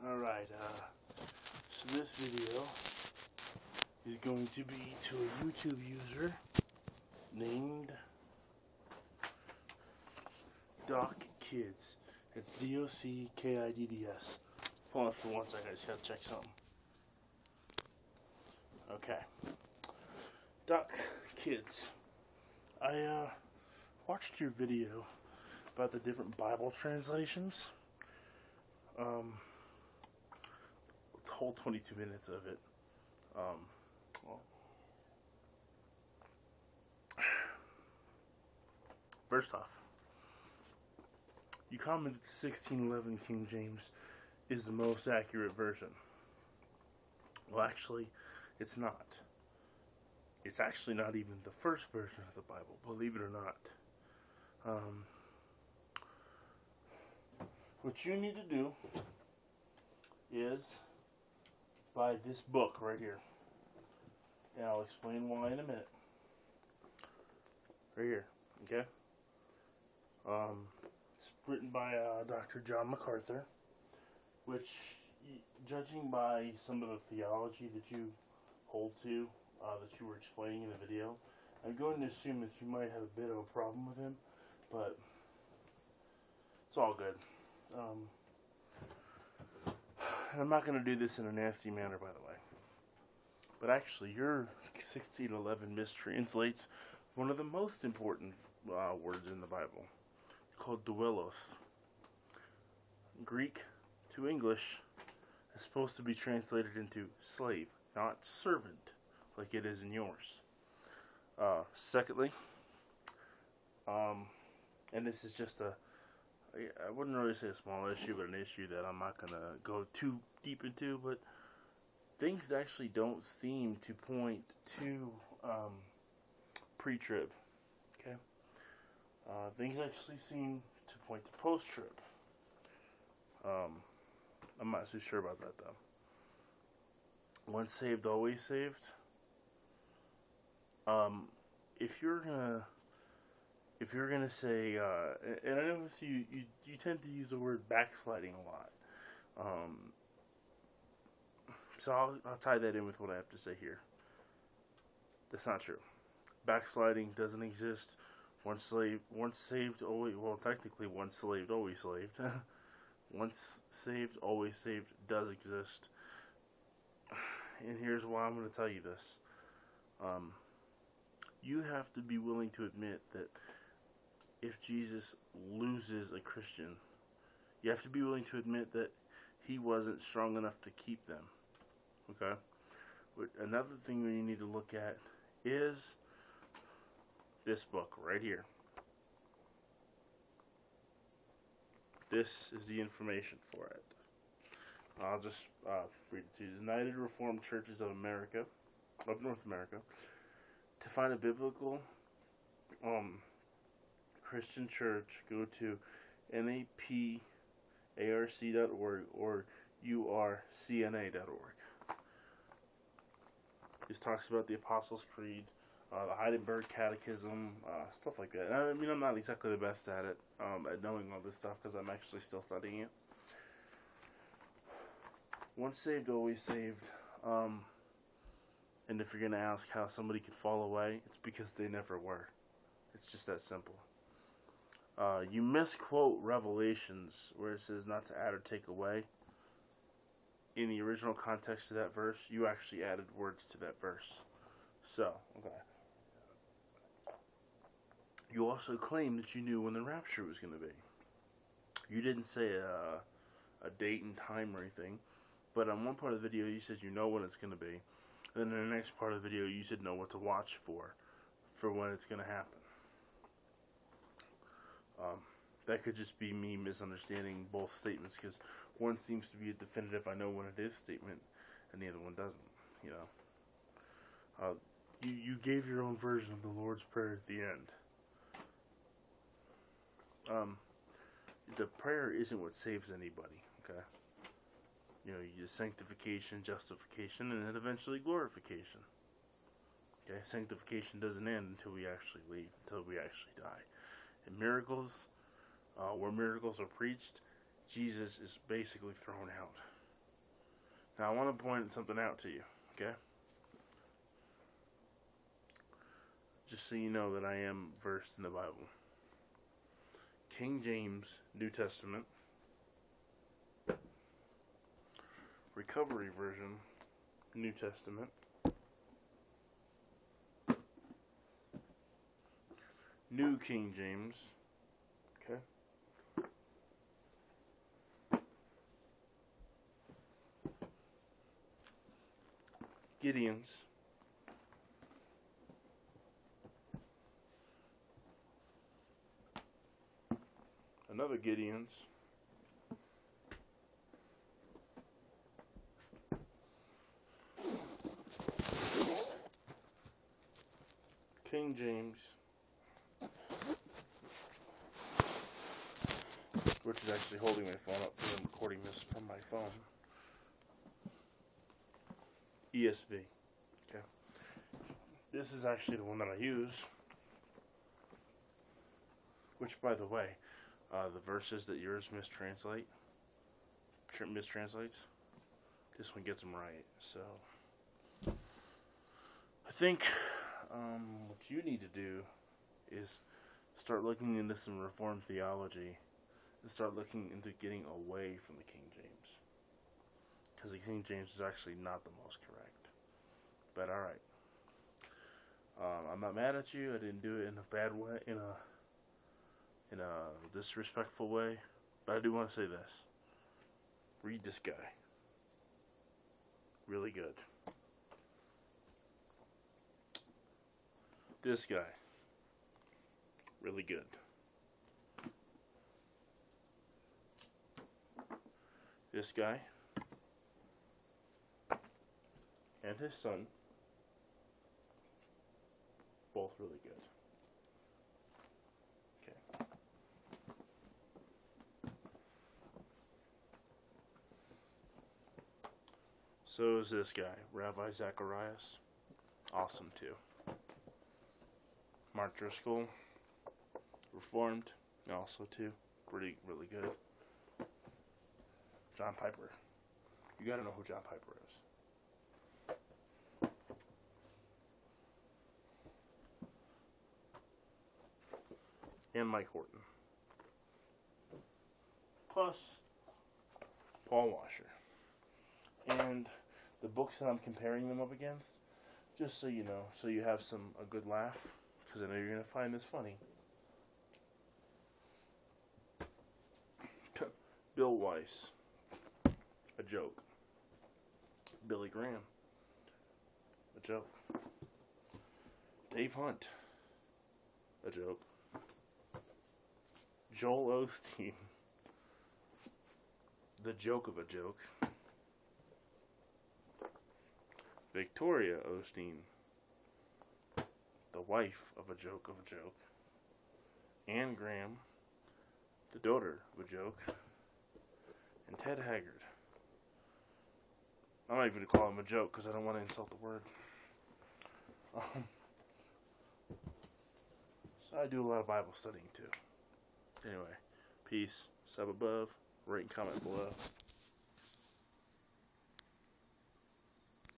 Alright, so this video is going to be to a YouTube user named Dovkidds. It's Dockidds. Hold on for 1 second, I just gotta check something. Okay. Dovkidds. I watched your video about the different Bible translations. The whole 22 minutes of it. Well, first off, you commented the 1611 King James is the most accurate version. Well, actually, it's not. It's actually not even the first version of the Bible, believe it or not. What you need to do is buy this book right here. And I'll explain why in a minute. Right here, okay? It's written by Dr. John MacArthur, which, judging by some of the theology that you hold to, that you were explaining in the video, I'm going to assume that you might have a bit of a problem with him, but it's all good. And I'm not going to do this in a nasty manner, by the way. But actually, your 1611 mistranslates one of the most important words in the Bible. It's called doulos. Greek to English is supposed to be translated into slave, not servant, like it is in yours. Secondly, and this is just I wouldn't really say a small issue, but an issue that I'm not going to go too deep into, but things actually don't seem to point to pre-trib, okay? Things actually seem to point to post-trib. I'm not too sure about that, though. Once saved, always saved. If you're gonna say, and I notice you tend to use the word backsliding a lot. So I'll tie that in with what I have to say here. That's not true. Backsliding doesn't exist. Once saved, always, well, technically once slaved, always slaved. Once saved, always saved does exist. And here's why I'm going to tell you this. You have to be willing to admit that if Jesus loses a Christian, you have to be willing to admit that he wasn't strong enough to keep them. Okay? But another thing that you need to look at is this book right here. This is the information for it. I'll just read it to you. United Reformed Churches of America, of North America. To find a biblical Christian church, go to naparc.org or urcna.org. This talks about the Apostles' Creed, the Heidelberg Catechism, stuff like that. I mean, I'm not exactly the best at it, at knowing all this stuff, because I'm actually still studying it. Once saved, always saved. And if you're going to ask how somebody could fall away, it's because they never were. It's just that simple. You misquote Revelations where it says not to add or take away. In the original context of that verse, you actually added words to that verse. So, okay. You also claim that you knew when the rapture was going to be. You didn't say a date and time or anything, but on one part of the video you said you know when it's going to be. And then in the next part of the video you said know what to watch for when it's going to happen. That could just be me misunderstanding both statements, because one seems to be a definitive I know when it is statement, and the other one doesn't, you know. You gave your own version of the Lord's Prayer at the end. The prayer isn't what saves anybody, okay? You know, you sanctification, justification, and then eventually glorification. Okay, sanctification doesn't end until we actually leave, until we actually die. And miracles, where miracles are preached, Jesus is basically thrown out. Now, I want to point something out to you, okay? Just so you know that I am versed in the Bible. King James, New Testament. Recovery Version, New Testament. New King James, okay? Gideon's. Another Gideon's. King James, which is actually holding my phone up because I'm recording this from my phone. ESV. Okay. This is actually the one that I use. Which, by the way, the verses that yours mistranslates, this one gets them right. So, I think what you need to do is start looking into some Reformed theology and start looking into getting away from the King James. Because the King James is actually not the most correct. But alright. I'm not mad at you. I didn't do it in a bad way, in a disrespectful way. But I do want to say this. Read this guy. Really good. This guy. Really good. This guy. And his son. Both really good. Okay. So is this guy, Rabbi Zacharias. Awesome too. Mark Driscoll, Reformed, also too. Really good. John Piper. You gotta know who John Piper is. And Mike Horton. Plus, Paul Washer. And the books that I'm comparing them up against, just so you know, so you have a good laugh, because I know you're going to find this funny. Bill Weiss, a joke. Billy Graham, a joke. Dave Hunt, a joke. Joel Osteen, the joke of a joke. Victoria Osteen, the wife of a joke of a joke. Anne Graham, the daughter of a joke. And Ted Haggard. I'm not even going to call him a joke because I don't want to insult the word. So I do a lot of Bible studying too. Anyway, peace, sub above, rate and comment below.